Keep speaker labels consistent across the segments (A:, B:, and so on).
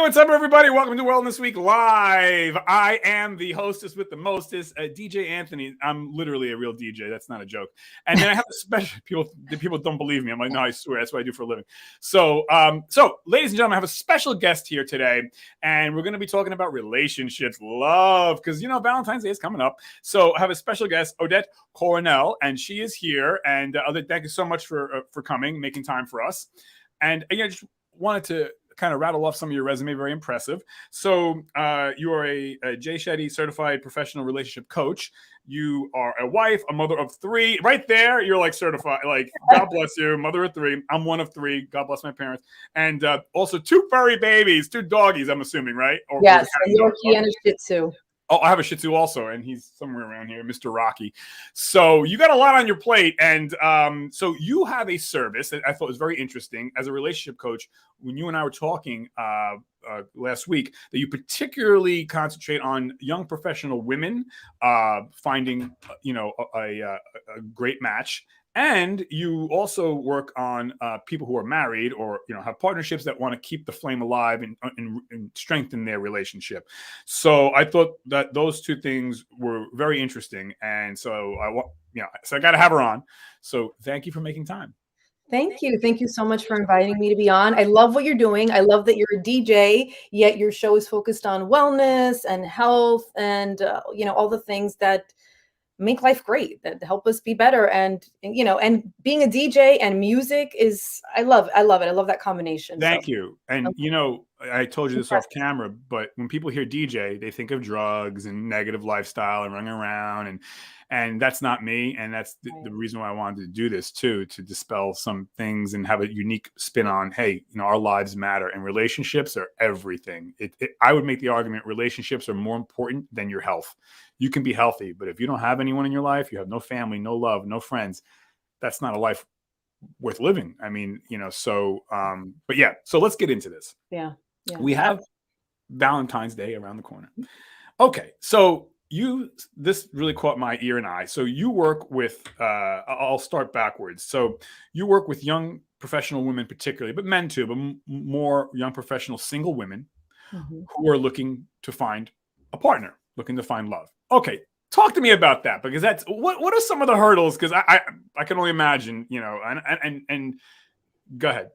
A: what's up, everybody? Welcome to Wellness Week Live. I am the hostess with the mostest, DJ Anthony. I'm literally a real DJ. That's not a joke. And then I have a special people don't believe me. I'm like, no, I swear. That's what I do for a living. So, ladies and gentlemen, I have a special guest here today, and we're going to be talking about relationships, love, because, Valentine's Day is coming up. So I have a special guest, Odette Coronel, and she is here. And Odette, thank you so much for coming, making time for us. And again, I just wanted to kind of rattle off some of your resume. Very impressive. So you are a Jay Shetty certified professional relationship coach. You are a wife, a mother of three. Right there, you're like certified. Like, God bless you, mother of three. I'm one of three. God bless my parents. And also two furry babies, two doggies, I'm assuming, right?
B: Yes, a Yorkie and a Shih Tzu.
A: Oh, I have a Shih Tzu also, and he's somewhere around here, Mr. Rocky. So you got a lot on your plate, and so you have a service that I thought was very interesting as a relationship coach. When you and I were talking last week, that you particularly concentrate on young professional women finding, a great match. And you also work on people who are married or have partnerships that want to keep the flame alive and strengthen their relationship. So I thought that those two things were very interesting, and so I got to have her on. So thank you for making time.
B: Thank you. Thank you so much for inviting me to be on. I love what you're doing. I love that you're a DJ, yet your show is focused on wellness and health and all the things that make life great, that help us be better. And being a DJ and music is, I love it. I love that combination.
A: Thank you. And I told you this off camera, but when people hear DJ, they think of drugs and negative lifestyle and running around, and that's not me. And that's the reason why I wanted to do this too, to dispel some things and have a unique spin on, hey, our lives matter and relationships are everything. I would make the argument relationships are more important than your health. You can be healthy, but if you don't have anyone in your life, you have no family, no love, no friends, that's not a life worth living. I mean, so let's get into this.
B: Yeah.
A: We have Valentine's Day around the corner. Okay. So this really caught my ear and eye. So you work with, I'll start backwards. So you work with young professional women particularly, but men too, but more young professional single women who are looking to find a partner, looking to find love. Okay. Talk to me about that, because that's what are some of the hurdles? Because I can only imagine, and go ahead.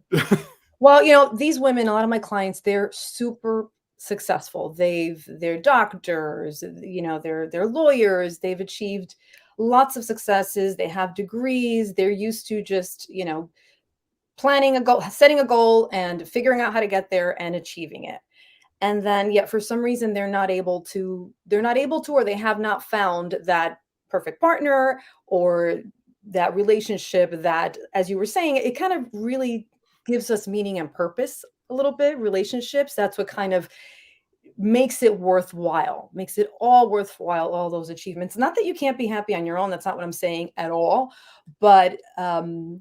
B: Well, these women, a lot of my clients, they're super successful. They're doctors, they're lawyers. They've achieved lots of successes. They have degrees. They're used to just, planning a goal, setting a goal and figuring out how to get there and achieving it. And then yet for some reason they're not able to, or they have not found that perfect partner or that relationship that, as you were saying, it kind of really gives us meaning and purpose a little bit. Relationships, that's what kind of makes it worthwhile, makes it all worthwhile, all those achievements. Not that you can't be happy on your own. That's not what I'm saying at all. But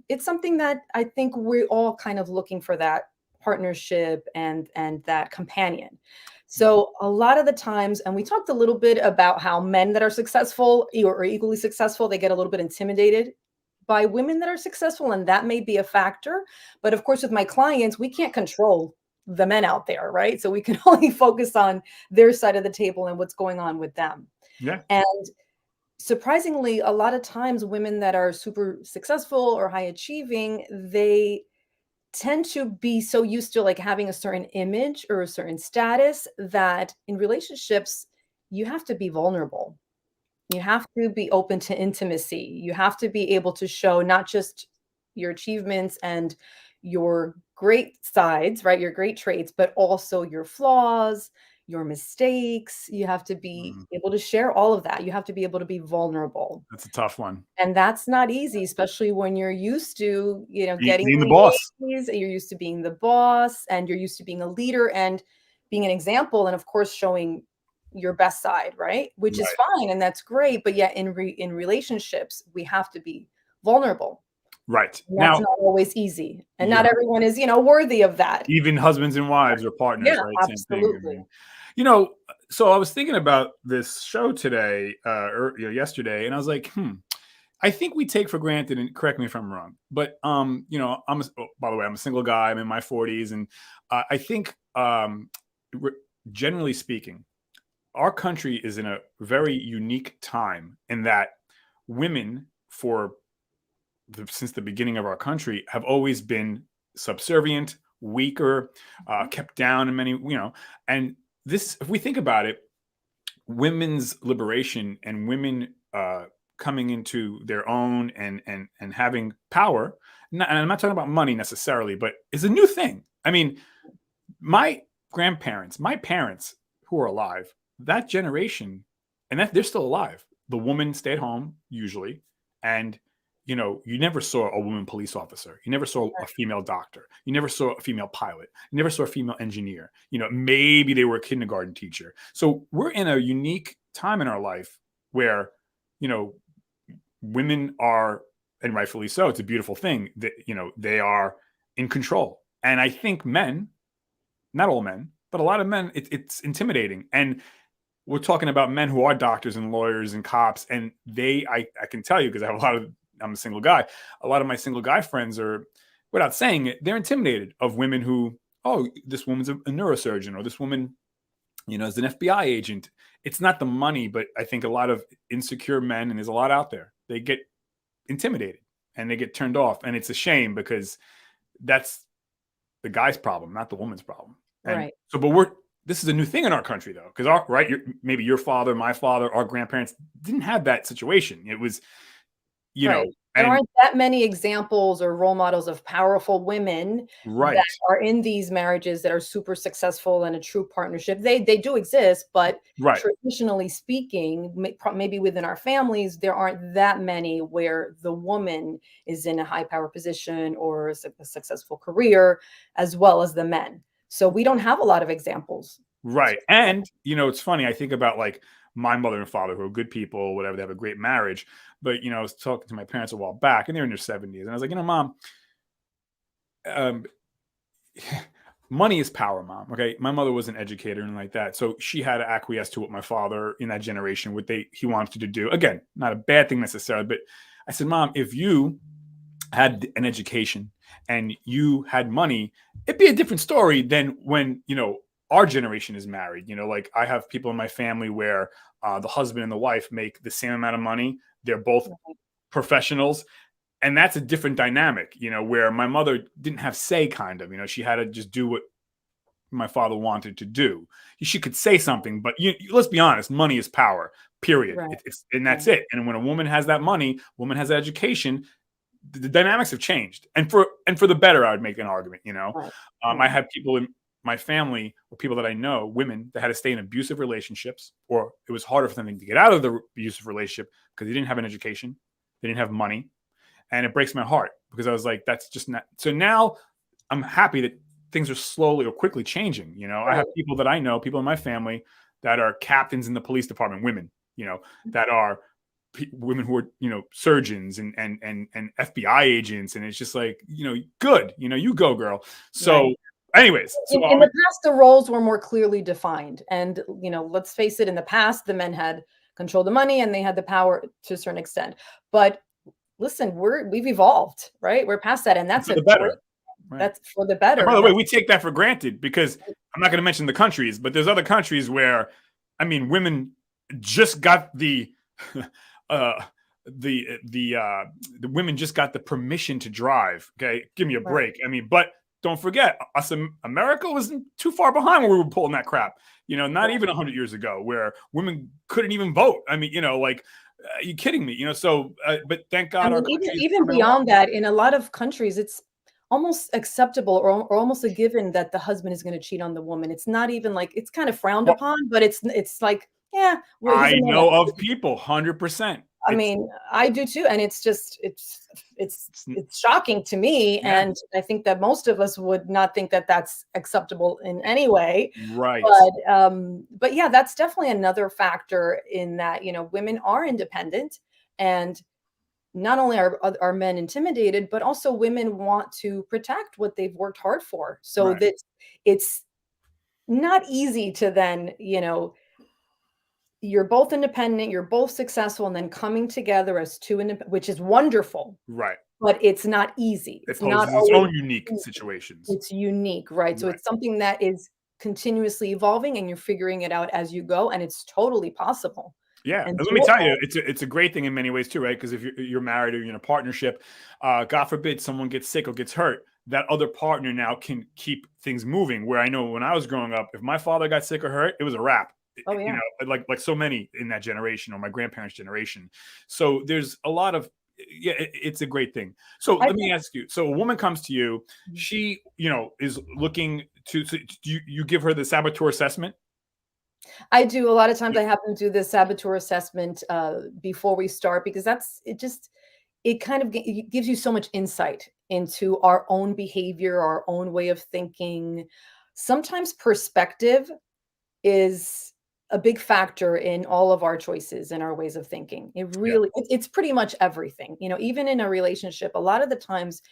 B: it's something that I think we're all kind of looking for, that partnership and that companion. So a lot of the times, and we talked a little bit about how men that are successful or equally successful, they get a little bit intimidated by women that are successful, and that may be a factor. But of course, with my clients, we can't control the men out there, right? So we can only focus on their side of the table and what's going on with them.
A: Yeah.
B: And surprisingly, a lot of times women that are super successful or high achieving, they tend to be so used to like having a certain image or a certain status that in relationships, you have to be vulnerable. You have to be open to intimacy. You have to be able to show not just your achievements and your great sides, right? Your great traits, but also your flaws, your mistakes. You have to be able to share all of that. You have to be able to be vulnerable.
A: That's a tough one.
B: And that's not easy, especially when you're used to, getting
A: being the boss.
B: You're used to being the boss, and you're used to being a leader and being an example. And of course, showing your best side, right? Which is fine. And that's great. But yet in relationships, we have to be vulnerable.
A: Right.
B: And that's not always easy. And not everyone is, worthy of that.
A: Even husbands and wives or partners,
B: Yeah,
A: right?
B: absolutely.
A: Same thing. So I was thinking about this show today, or yesterday, and I was like, I think we take for granted, and correct me if I'm wrong, but by the way, I'm a single guy. I'm in my 40s, and I think generally speaking, our country is in a very unique time in that women, since the beginning of our country, have always been subservient, weaker, kept down in many, and this, if we think about it, women's liberation and women coming into their own and having power, and I'm not talking about money necessarily, but is a new thing. I mean, my grandparents, my parents who are alive, that generation, and that they're still alive. The woman stayed home usually, and you never saw a woman police officer. You never saw a female doctor. You never saw a female pilot. You never saw a female engineer. Maybe they were a kindergarten teacher. So we're in a unique time in our life where, women are, and rightfully so, it's a beautiful thing that, they are in control. And I think men, not all men, but a lot of men, it's intimidating. And we're talking about men who are doctors and lawyers and cops. And I can tell you, because I'm a single guy. A lot of my single guy friends are, without saying it, they're intimidated of women who, oh, this woman's a neurosurgeon, or this woman, is an FBI agent. It's not the money, but I think a lot of insecure men, and there's a lot out there, they get intimidated and they get turned off. And it's a shame, because that's the guy's problem, not the woman's problem. And
B: right.
A: So, but this is a new thing in our country, though, because maybe your father, my father, our grandparents didn't have that situation. It was,
B: right. There aren't that many examples or role models of powerful women that are in these marriages that are super successful and a true partnership. They do exist, but traditionally speaking, maybe within our families, there aren't that many where the woman is in a high power position or a successful career, as well as the men. So we don't have a lot of examples.
A: Right. And, it's funny. I think about like my mother and father, who are good people, whatever, they have a great marriage. But, I was talking to my parents a while back, and they're in their 70s. And I was like, Mom, money is power, Mom. Okay. My mother was an educator and like that. So she had to acquiesce to what my father in that generation, he wanted to do. Again, not a bad thing necessarily, but I said, Mom, if you had an education and you had money, it'd be a different story than when, our generation is married. Like I have people in my family where the husband and the wife make the same amount of money. They're both professionals. And that's a different dynamic, where my mother didn't have say, kind of, she had to just do what my father wanted to do. She could say something, but let's be honest, money is power, period.
B: Right.
A: And that's it. And when a woman has that money, woman has that education, the dynamics have changed. And for the better, I would make an argument,
B: Right.
A: I have people in my family, or people that I know, women that had to stay in abusive relationships, or it was harder for them to get out of the abusive relationship because they didn't have an education, they didn't have money. And it breaks my heart, because I was like, that's just not. So now I'm happy that things are slowly or quickly changing. I have people that I know, people in my family that are captains in the police department, women, that are women who are, surgeons and FBI agents. And it's just like, good, you go, girl. So anyways,
B: in the past, the roles were more clearly defined. And, let's face it, in the past, the men had control the money and they had the power to a certain extent. But listen, we've evolved, right? We're past that. And that's
A: for the better.
B: Right. That's for the better.
A: And by the way, we take that for granted, because I'm not going to mention the countries, but there's other countries where, women just got the women just got the permission to drive. Okay. Give me a break. But don't forget, us in America wasn't too far behind when we were pulling that crap. Not even 100 years ago, where women couldn't even vote. Are you kidding me? So, but thank God.
B: Even beyond that, in a lot of countries, it's almost acceptable or almost a given that the husband is going to cheat on the woman. It's not even like, it's kind of frowned upon, but it's like, yeah.
A: I know of people, 100%.
B: I do too. And it's just, it's shocking to me. Yeah. And I think that most of us would not think that that's acceptable in any way.
A: Right.
B: But yeah, that's definitely another factor in that, women are independent, and not only are men intimidated, but also women want to protect what they've worked hard for. So that it's not easy to then, you're both independent, you're both successful, and then coming together as two, which is wonderful.
A: Right.
B: But it's not easy.
A: It's not its own unique situations.
B: It's unique, right? So it's something that is continuously evolving and you're figuring it out as you go, and it's totally possible.
A: Yeah,
B: And
A: and let me tell you, it's a great thing in many ways too, right? Because if you're married or you're in a partnership, God forbid someone gets sick or gets hurt, that other partner now can keep things moving. Where I know when I was growing up, if my father got sick or hurt, it was a wrap.
B: Oh yeah.
A: You know, like so many in that generation or my grandparents' generation. So there's a lot of it's a great thing. So let me ask you. So a woman comes to you, she is looking to. So you give her the Saboteur Assessment?
B: I do. A lot of times I have them do the Saboteur Assessment before we start, because it kind of gives you so much insight into our own behavior, our own way of thinking. Sometimes perspective is a big factor in all of our choices and our ways of thinking. It's pretty much everything. Even in a relationship, a lot of the times,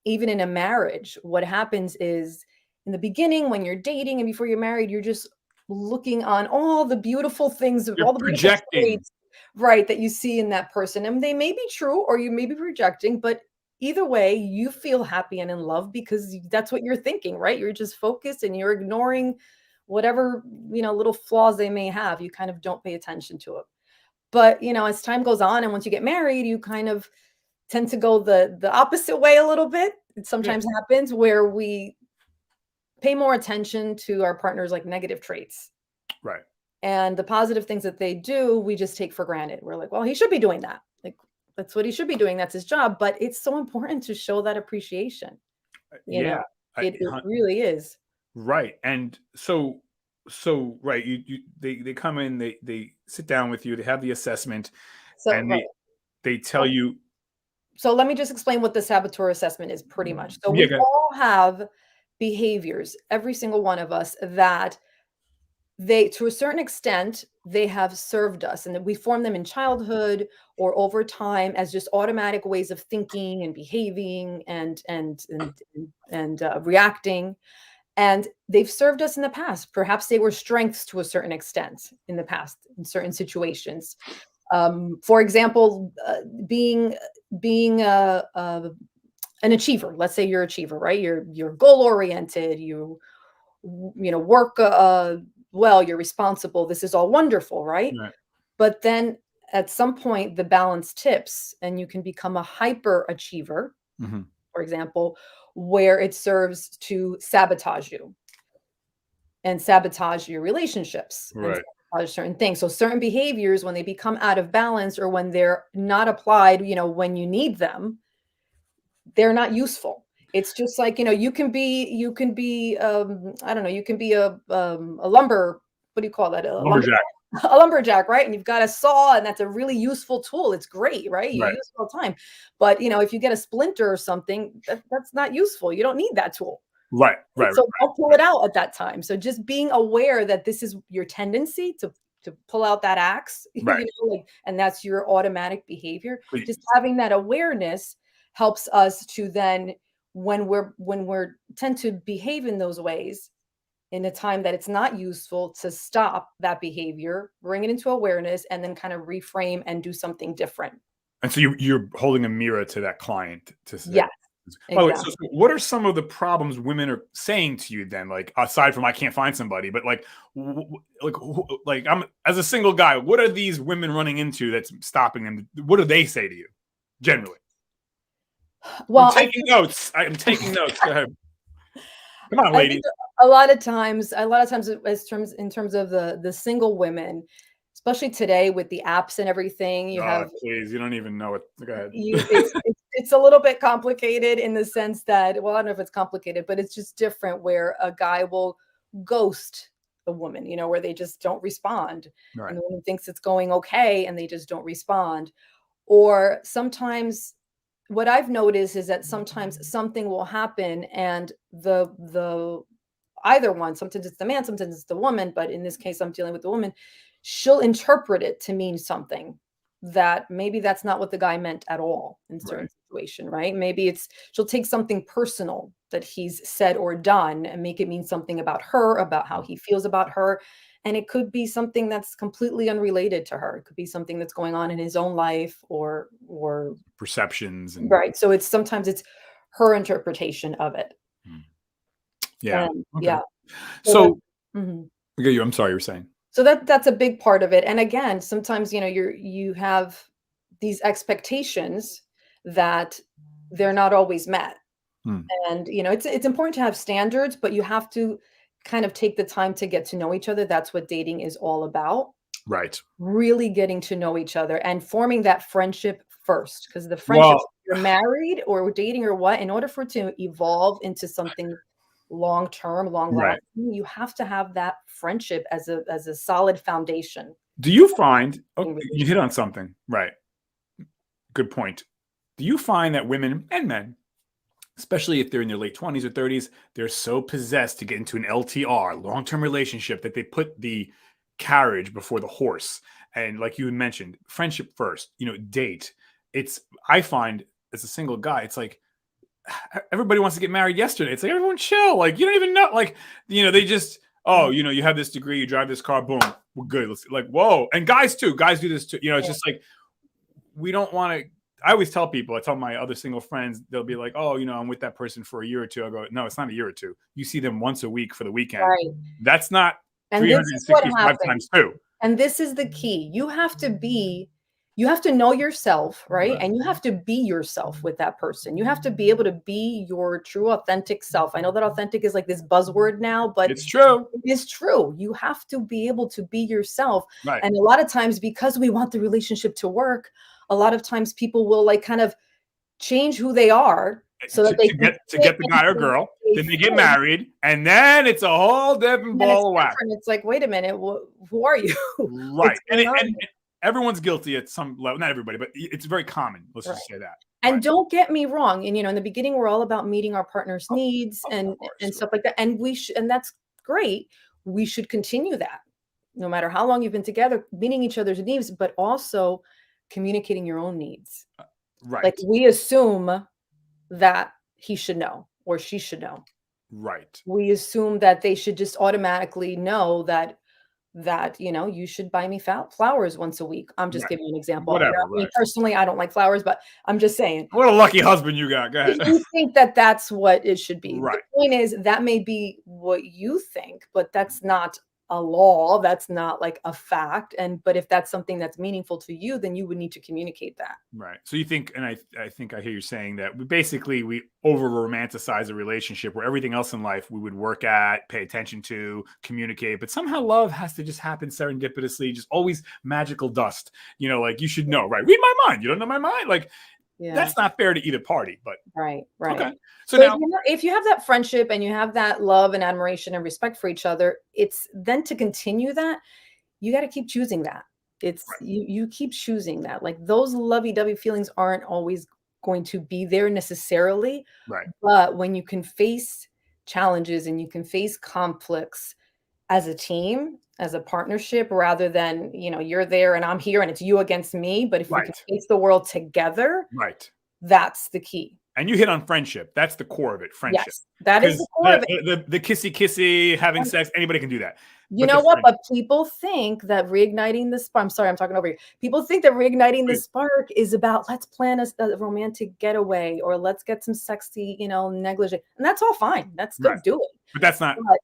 B: even in a marriage, what happens is in the beginning when you're dating and before you're married, you're just looking on all the beautiful things,
A: You're
B: all the beautiful
A: projecting.
B: traits, right, that you see in that person. And they may be true or you may be projecting, but either way, you feel happy and in love because that's what you're thinking, right? You're just focused and you're ignoring whatever, little flaws they may have. You kind of don't pay attention to it. But, as time goes on and once you get married, you kind of tend to go the opposite way a little bit. It sometimes happens where we pay more attention to our partner's like negative traits.
A: Right.
B: And the positive things that they do, we just take for granted. We're like, well, he should be doing that. Like, that's what he should be doing. That's his job. But it's so important to show that appreciation. It really is.
A: Right. And so right, they come in, they sit down with you, they have the assessment, and they tell you.
B: So let me just explain what the Saboteur Assessment is pretty much. So
A: Yeah,
B: we all have behaviors, every single one of us, that to a certain extent, they have served us, and that we form them in childhood or over time as just automatic ways of thinking and behaving and reacting. And they've served us in the past. Perhaps they were strengths to a certain extent in the past, in certain situations. For example, being an achiever. Let's say you're an achiever, right? You're goal oriented. You work well. You're responsible. This is all wonderful, right?
A: Right.
B: But then at some point, the balance tips, and you can become a hyper achiever, for example, where it serves to sabotage you and sabotage your relationships.
A: Right.
B: And certain things. So certain behaviors, when they become out of balance or when they're not applied, when you need them, they're not useful. It's just like, you can be, I don't know, you can be a lumber, what do you call that?
A: Lumberjack.
B: A lumberjack, right? And you've got a saw, and that's a really useful tool. It's great, right? You use it all the time. But, if you get a splinter or something, that's not useful. You don't need that tool.
A: Right.
B: So don't pull it out at that time. So just being aware that this is your tendency to pull out that axe, and that's your automatic behavior.
A: Please.
B: Just having that awareness helps us to then, when we're tend to behave in those ways in a time that it's not useful, to stop that behavior, bring it into awareness, and then kind of reframe and do something different.
A: And so you're holding a mirror to that client to say.
B: Yes.
A: By the way, so what are some of the problems women are saying to you then? Like, aside from I can't find somebody, but like I'm as a single guy, what are these women running into that's stopping them? What do they say to you generally? Well, I'm taking notes. I'm taking notes. Go ahead. Come on, ladies.
B: A lot of times, in terms of the single women, especially today with the apps and everything,
A: please, you don't even know it. Go ahead.
B: It's a little bit complicated in the sense that, well, I don't know if it's complicated, but it's just different, where a guy will ghost a woman, where they just don't respond.
A: Right.
B: And the woman thinks it's going okay and they just don't respond. Or sometimes what I've noticed is that sometimes something will happen and the either one, sometimes it's the man, sometimes it's the woman, but in this case, I'm dealing with the woman, she'll interpret it to mean something that maybe that's not what the guy meant at all in certain situation, right? Maybe she'll take something personal that he's said or done and make it mean something about her, about how he feels about her. And it could be something that's completely unrelated to her. It could be something that's going on in his own life or
A: perceptions.
B: Right. So sometimes it's her interpretation of it.
A: Yeah.
B: Yeah.
A: So
B: Mhm.
A: I'm sorry, you were saying.
B: So that's a big part of it. And again, sometimes, you have these expectations that they're not always met.
A: Hmm.
B: And, it's important to have standards, but you have to kind of take the time to get to know each other. That's what dating is all about.
A: Right.
B: Really getting to know each other and forming that friendship first. Because the friendships,
A: Well,
B: you're married or dating or what, in order for it to evolve into something long term, long
A: right.
B: lasting, you have to have that friendship as a solid foundation.
A: Do you find,
B: In
A: you hit on something, right? Good point. Do you find that women and men, especially if they're in their late 20s or 30s, they're so possessed to get into an LTR, long term relationship, that they put the carriage before the horse? And like you had mentioned, friendship first, date. I find as a single guy, it's like everybody wants to get married yesterday. It's like, everyone chill. Like, you don't even know. Like, they just, oh, you have this degree, you drive this car, boom, we're good. Let's, like, whoa. And guys too. Guys do this too. It's
B: Yeah.
A: just like, we don't want to. I always tell people, I tell my other single friends, they'll be like, oh, I'm with that person for a year or two. I go, no, it's not a year or two. You see them once a week for the weekend.
B: Right.
A: That's not
B: And this is what
A: 365
B: happens.
A: times two.
B: And this is the key. You have to know yourself, right? And you have to be yourself with that person. You have to be able to be your true, authentic self. I know that authentic is like this buzzword now, but
A: It's true.
B: it is true. You have to be able to be yourself.
A: Right.
B: And a lot of times, because we want the relationship to work, a lot of times people will like kind of change who they are so that they can
A: get the guy or girl. Then they get married, and then it's a whole different ball of wax.
B: It's like, wait a minute, who are you?
A: Right. And everyone's guilty at some level. Not everybody, but it's very common. Let's just say that.
B: And don't get me wrong. And, in the beginning, we're all about meeting our partner's needs and stuff like that. And and that's great. We should continue that no matter how long you've been together, meeting each other's needs, but also communicating your own needs.
A: Right.
B: Like, we assume that he should know or she should know.
A: Right.
B: We assume that they should just automatically know that you should buy me flowers once a week. I'm just giving you an example.
A: Whatever.
B: I mean, personally, I don't like flowers, but I'm just saying.
A: What a lucky husband you got. Go ahead.
B: You think that that's what it should be.
A: Right.
B: The point is, that may be what you think, but that's not a law. That's not like a fact. But if that's something that's meaningful to you, then you would need to communicate that.
A: Right. So you think, and I think I hear you saying that we over romanticize a relationship where everything else in life we would work at, pay attention to, communicate, but somehow love has to just happen serendipitously, just always magical dust. Like, you should know, right? Read my mind. You don't know my mind. Like, that's not fair to either party, but
B: right.
A: Okay. So
B: now,
A: now,
B: if you have that friendship and you have that love and admiration and respect for each other, it's then to continue that, you got to keep choosing that. It's you keep choosing that. Like, those lovey-dovey feelings aren't always going to be there necessarily.
A: right.
B: But when you can face challenges and you can face conflicts as a team, as a partnership, rather than, you're there and I'm here and it's you against me. But if we can face the world together,
A: right,
B: that's the key.
A: And you hit on friendship. That's the core of it. Friendship.
B: Yes, that is the core of it.
A: The kissy, having sex, anybody can do that.
B: You know what? But people think that reigniting the spark. I'm sorry, I'm talking over you. People think that reigniting the spark is about, let's plan a romantic getaway or let's get some sexy, negligee. And that's all fine. That's good. Do it.
A: But that's not.
B: But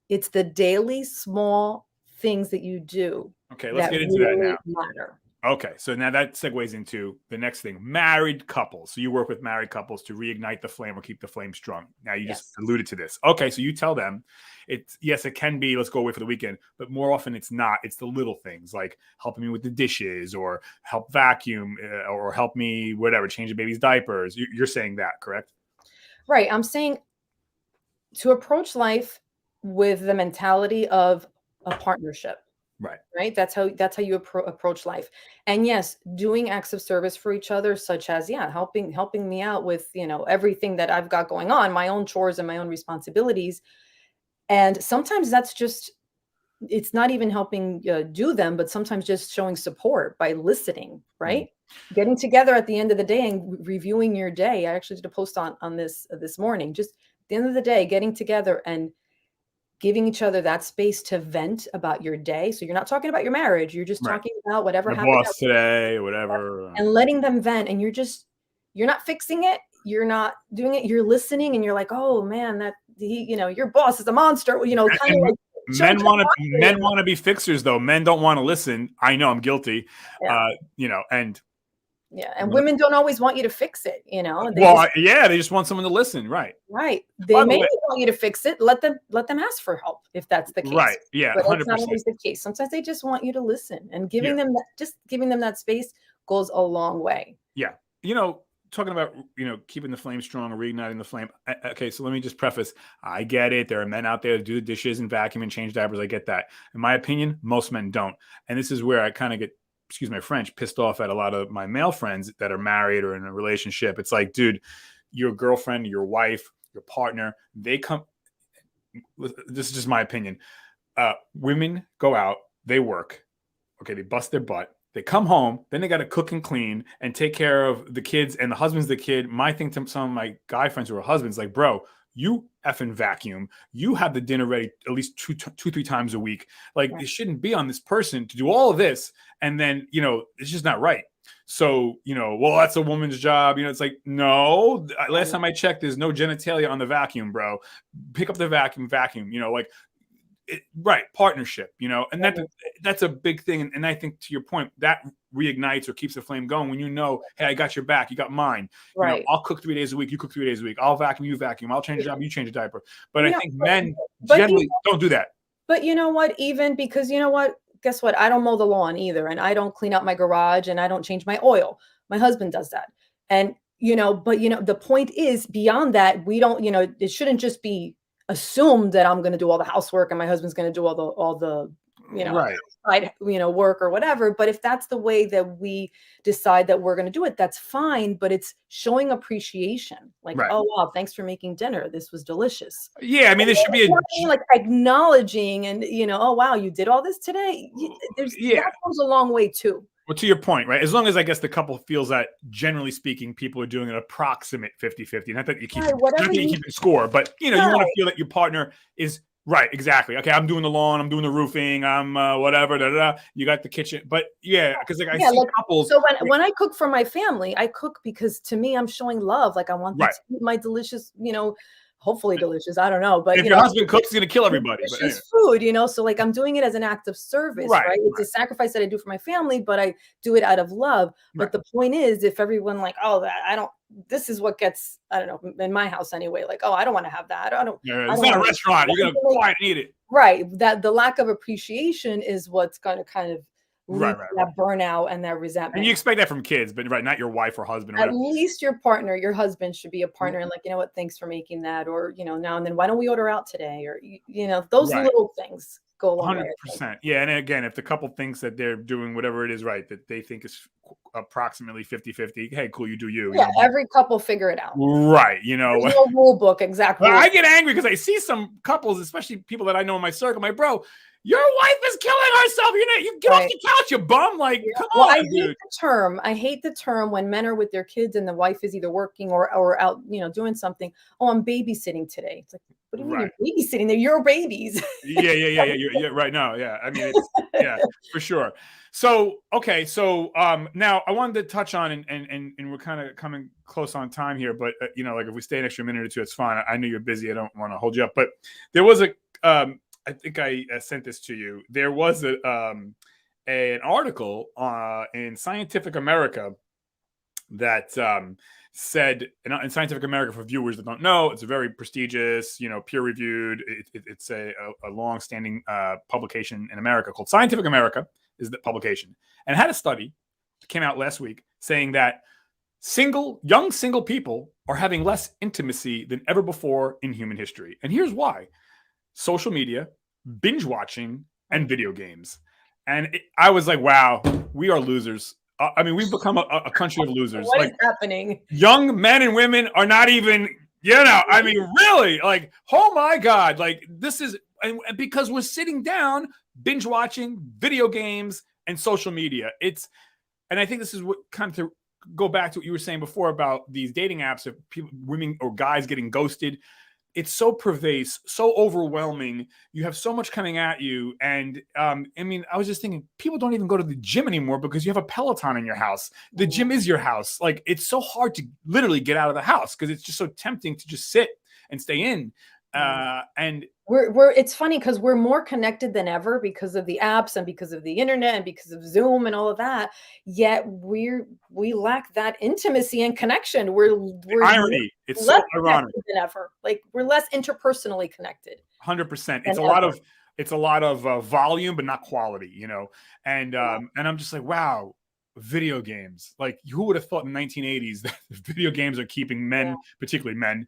B: it's the daily small things that you do.
A: Okay, let's get into that now.
B: Matter.
A: Okay, so now that segues into the next thing: married couples. So you work with married couples to reignite the flame or keep the flame strong. Now you just alluded to this. Okay, so you tell them, it can be, let's go away for the weekend, but more often it's not. It's the little things like helping me with the dishes or help vacuum or help me whatever, change the baby's diapers. You're saying that, correct?
B: Right. I'm saying to approach life with the mentality of a partnership. Right. That's how you approach life. And yes, doing acts of service for each other, such as, helping me out with, everything that I've got going on, my own chores and my own responsibilities. And sometimes that's just, it's not even helping do them, but sometimes just showing support by listening, right? Getting together at the end of the day and reviewing your day. I actually did a post on this morning, just at the end of the day, getting together and giving each other that space to vent about your day. So you're not talking about your marriage. You're just talking about whatever happened
A: today or whatever.
B: And letting them vent. And you're not fixing it. You're not doing it. You're listening and you're like, oh man, your boss is a monster. Kind of like
A: men want to be fixers though. Men don't want to listen. I know I'm guilty.
B: Yeah.
A: And
B: women don't always want you to fix it,
A: they just want someone to listen, right?
B: Right. They may want you to fix it. Let them ask for help if that's the case.
A: Right. Yeah.
B: But
A: 100%.
B: that's not always the case. Sometimes they just want you to listen, and giving them that space goes a long way.
A: Yeah. Talking about, keeping the flame strong or reigniting the flame. Okay. So let me just preface. I get it. There are men out there that do the dishes and vacuum and change diapers. I get that. In my opinion, most men don't. And this is where I kind of get, excuse my French, pissed off at a lot of my male friends that are married or in a relationship. It's like, dude, your girlfriend, your wife, your partner, they come. This is just my opinion. Women go out, they work. Okay. They bust their butt. They come home, then they got to cook and clean and take care of the kids, and the husband's the kid. My thing to some of my guy friends who are husbands, like, bro, you effing vacuum. You have the dinner ready at least two, 3 times a week. Like, it shouldn't be on this person to do all of this. And then, it's just not right. So, well, that's a woman's job. It's like, no, last time I checked, there's no genitalia on the vacuum, bro. Pick up the vacuum, right, partnership, and that's a big thing. And I think, to your point, that reignites or keeps the flame going when hey, I got your back, you got mine.
B: Right.
A: I'll cook 3 days a week, you cook 3 days a week. I'll vacuum, you vacuum. I'll change a job, you change a diaper. But I think men generally don't do that. But
B: you know what? Even because guess what? I don't mow the lawn either, and I don't clean up my garage, and I don't change my oil. My husband does that, and the point is, beyond that, we don't. It shouldn't just be assumed that I'm going to do all the housework and my husband's going to do all the
A: right,
B: side, work or whatever. But if that's the way that we decide that we're going to do it, that's fine. But it's showing appreciation, like, right. Oh wow, thanks for making dinner. This was delicious.
A: Yeah, I mean, there should be
B: like acknowledging and oh wow, you did all this today. That goes a long way too.
A: Well, to your point, right? As long as I guess the couple feels that, generally speaking, people are doing an approximate 50-50. Not that you keep, keeping score, but you want to feel that your partner is right. Exactly. Okay, I'm doing the lawn, I'm doing the roofing, I'm whatever. You got the kitchen, but because I see couples.
B: So when I cook for my family, I cook because to me, I'm showing love. Like I want them to eat my delicious, hopefully delicious. I don't know, but
A: if your husband cooks, he's gonna kill everybody.
B: Delicious food, so like I'm doing it as an act of service, right? It's a sacrifice that I do for my family, but I do it out of love. But the point is, if everyone this is what gets, I don't know, in my house anyway. Like, oh, I don't want to have that.
A: It's not a restaurant. You're gonna quiet and eat it.
B: Right. That the lack of appreciation is what's going to kind of that burnout and that resentment.
A: And you expect that from kids, but not your wife or husband.
B: At least your partner, your husband should be a partner. And like, you know what, thanks for making that. Or, now and then, why don't we order out today? Or, those little things go a long way.
A: 100%. Yeah. And again, if the couple thinks that they're doing whatever it is right, that they think is approximately 50-50, hey, cool, you do you.
B: Yeah, every couple figure it out.
A: Right.
B: There's no rule book, exactly.
A: I get angry because I see some couples, especially people that I know in my circle, my bro, your wife is killing herself. You get off the couch, you bum. Like, come on, dude.
B: I hate the term when men are with their kids and the wife is either working or out, doing something. Oh, I'm babysitting today. It's like, what do you mean you're babysitting? They're your babies.
A: Yeah. You're right now. Yeah. I mean, for sure. So, okay. So, now I wanted to touch on, and we're kind of coming close on time here, but like if we stay an extra minute or two, it's fine. I know you're busy. I don't want to hold you up, but there was I think I sent this to you. There was an article in Scientific America that said, in Scientific America, for viewers that don't know, it's a very prestigious, peer-reviewed. It's a long-standing publication in America called Scientific America is the publication, and it had a study that came out last week saying that young single people are having less intimacy than ever before in human history, and here's why: social media, binge watching, and video games. And I was like, wow, we are losers. I mean, we've become a country of losers.
B: What is happening?
A: Young men and women are not even, I mean, really, like, oh my God, like this is, and because we're sitting down, binge watching, video games, and social media. And I think this is what kind of, to go back to what you were saying before about these dating apps of people, women or guys getting ghosted. It's so pervasive, so overwhelming. You have so much coming at you. And I mean, I was just thinking, people don't even go to the gym anymore because you have a Peloton in your house. The gym is your house. Like, it's so hard to literally get out of the house because it's just so tempting to just sit and stay in. And
B: we're it's funny because we're more connected than ever because of the apps and because of the internet and because of Zoom and all of that. Yet we lack that intimacy and connection. We're
A: irony, it's
B: less
A: so ironic.
B: connected than ever. Like we're less interpersonally connected.
A: 100%.
B: than
A: It's a lot
B: ever.
A: of volume, but not quality, you know. And I'm just like, wow, video games. Like, who would have thought in the 1980s that video games are keeping men,
B: Yeah.
A: particularly men,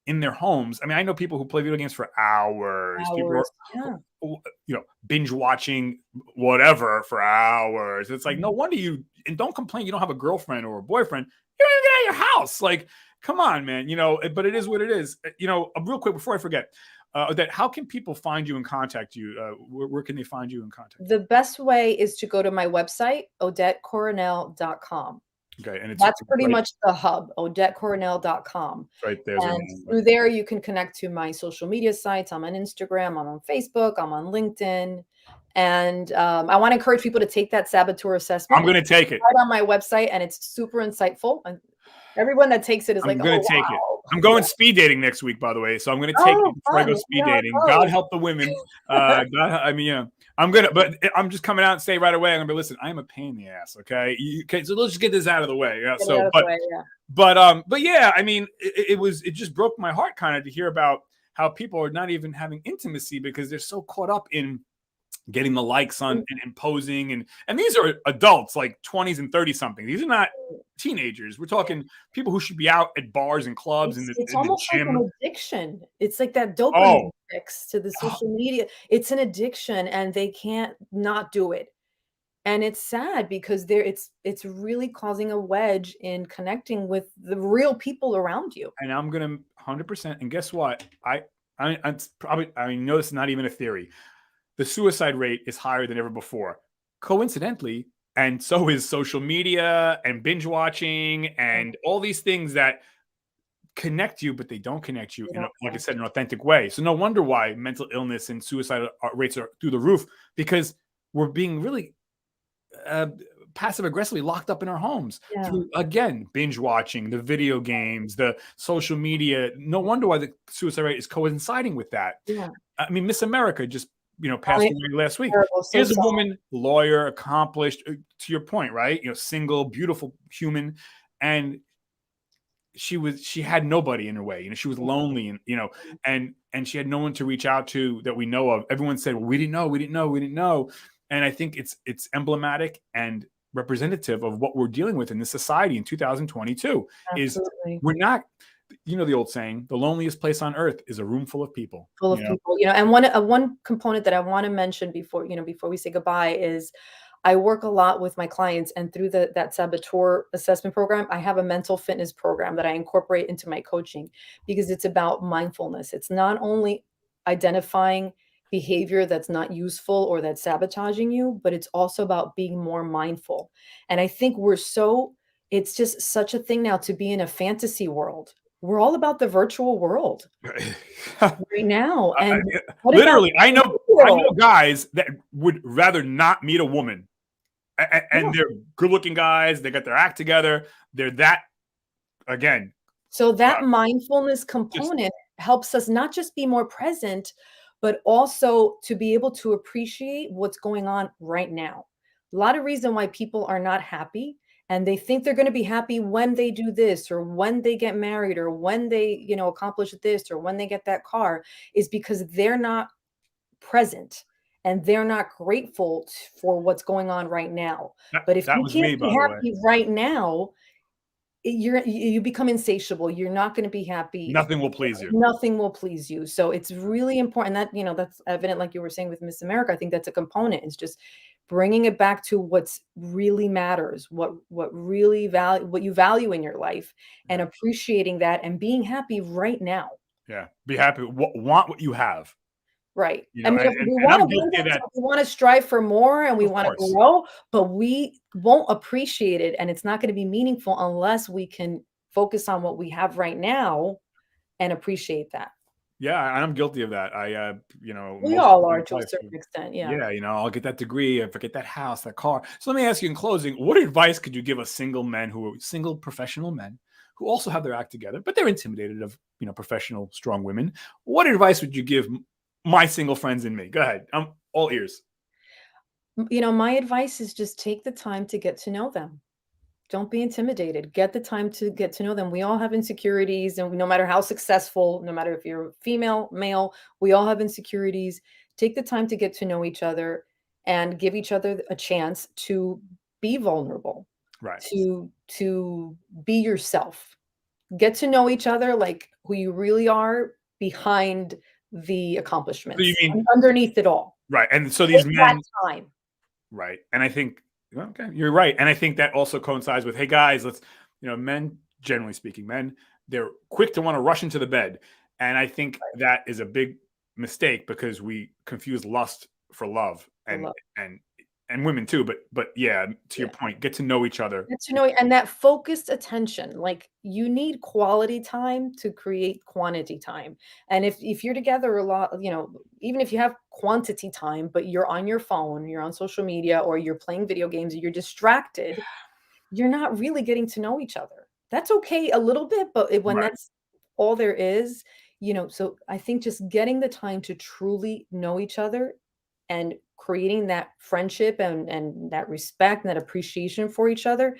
A: in their homes? I mean, I know people who play video games for hours. People
B: Hours.
A: are,
B: Yeah.
A: you know, binge watching whatever for hours. It's like, no wonder you, and don't complain you don't have a girlfriend or a boyfriend. You don't even get out of your house. Like, come on, man. You know, but it is what it is. You know, real quick before I forget, Odette, how can people find you and contact you? Where can they find you and contact you?
B: The best way is to go to my website, odettecoronel.com.
A: Okay, and
B: That's pretty much the hub, odettecoronel.com.
A: right there.
B: And through there, you can connect to my social media sites. I'm on Instagram, I'm on Facebook, I'm on LinkedIn. And I want to encourage people to take that Saboteur assessment.
A: I'm going to take it.
B: Right on my website, and it's super insightful. And everyone that takes it is like,
A: I'm going to take it. I'm going speed dating next week, by the way. So I'm going to take it before I go speed dating. God help the women. I mean, yeah, but I'm just coming out and say right away, I'm going to be, listen, I'm a pain in the ass. Okay. Okay. So let's just get this out of the way. Yeah. So, but yeah, I mean, it just broke my heart kind of to hear about how people are not even having intimacy because they're so caught up in getting the likes on and posing. And these are adults, like 20s and 30 something. These are not teenagers. We're talking people who should be out at bars and clubs
B: it's almost
A: the gym.
B: like an addiction. It's like that dopamine fix to the social media. It's an addiction and they can't not do it. And it's sad because it's really causing a wedge in connecting with the real people around you.
A: And I'm going to 100%. And guess what? I know this is not even a theory. The suicide rate is higher than ever before. Coincidentally, and so is social media and binge watching and all these things that connect you, but they don't connect you in, like I said, an authentic way. So no wonder why mental illness and suicide rates are through the roof, because we're being really passive aggressively locked up in our homes through, again, binge watching, the video games, the social media. No wonder why the suicide rate is coinciding with that. I mean, Miss America just passed away last week. Here's a woman, lawyer, accomplished, to your point, right? Single, beautiful human. And she had nobody in her way. She was lonely and she had no one to reach out to that we know of. Everyone said, well, we didn't know. And I think it's emblematic and representative of what we're dealing with in this society in 2022. Absolutely. Is we're not, the old saying, the loneliest place on earth is a room full of people.
B: And one component that I want to mention before we say goodbye is I work a lot with my clients, and through that Saboteur Assessment program, I have a mental fitness program that I incorporate into my coaching because it's about mindfulness. It's not only identifying behavior that's not useful or that's sabotaging you, but it's also about being more mindful. And I think it's just such a thing now to be in a fantasy world. We're all about the virtual world right now. And
A: literally, I know guys that would rather not meet a woman, and they're good-looking guys. They got their act together. They're that, again.
B: So that mindfulness component helps us not just be more present, but also to be able to appreciate what's going on right now. A lot of reason why people are not happy. And they think they're going to be happy when they do this, or when they get married, or when they, accomplish this, or when they get that car, is because they're not present and they're not grateful for what's going on right now. But if you can't be happy right now, you become insatiable. You're not going to be happy.
A: Nothing will please you.
B: Nothing will please you. So it's really important that, that's evident, like you were saying with Miss America. I think that's a component. It's just bringing it back to what's really matters, what really what you value in your life, and appreciating that and being happy right now.
A: Yeah. Be happy. Want what you have.
B: Right. I mean, we want to strive for more and we want to grow, but we won't appreciate it. And it's not going to be meaningful unless we can focus on what we have right now and appreciate that.
A: Yeah, I'm guilty of that.
B: We all are to a certain extent. Yeah.
A: Yeah, I'll get that degree, I forget that house, that car. So let me ask you in closing, what advice could you give single professional men who also have their act together, but they're intimidated of, professional, strong women. What advice would you give my single friends and me? Go ahead. I'm all ears.
B: My advice is just take the time to get to know them. Don't be intimidated. Get the time to get to know them. We all have insecurities, and no matter how successful, no matter if you're female, male, we all have insecurities. Take the time to get to know each other and give each other a chance to be vulnerable,
A: Right.
B: to be yourself. Get to know each other like who you really are behind the accomplishments,
A: So you mean
B: underneath it all.
A: right? And so these
B: Take
A: men,
B: that time.
A: right? And I think, okay, you're right. And I think that also coincides with, hey guys, let's, men, generally speaking, men, they're quick to want to rush into the bed, and I think that is a big mistake because we confuse lust for love, and women too. But yeah, to your point, get to know each other.
B: Get to know, and that focused attention. Like, you need quality time to create quantity time. And if you're together a lot, even if you have quantity time, but you're on your phone, you're on social media, or you're playing video games, or you're distracted, you're not really getting to know each other. That's okay a little bit, but when
A: Right.
B: that's all there is, so I think just getting the time to truly know each other and creating that friendship and that respect and that appreciation for each other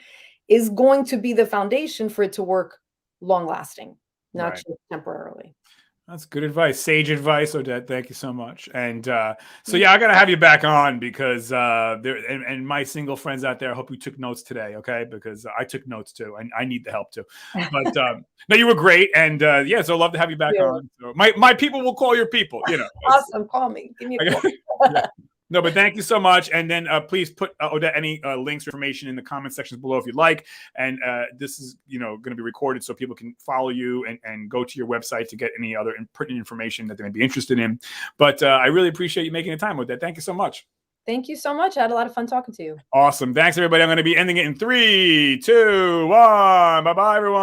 B: is going to be the foundation for it to work long lasting, not
A: Right.
B: just temporarily.
A: That's good advice. Sage advice, Odette. Thank you so much. And so, yeah, I got to have you back on because and my single friends out there, I hope you took notes today, okay? Because I took notes too. And I need the help too. But no, you were great. And yeah, so I'd love to have you back on. So my people will call your people,
B: Awesome. Call me. Give me a call.
A: Yeah. No, but thank you so much. And then please put Odette any links or information in the comment sections below if you'd like. And this is, going to be recorded so people can follow you and go to your website to get any other pertinent information that they may be interested in. But I really appreciate you making the time, Odette. Thank you so much.
B: Thank you so much. I had a lot of fun talking to you.
A: Awesome. Thanks, everybody. I'm going to be ending it in 3, 2, 1. Bye-bye, everyone.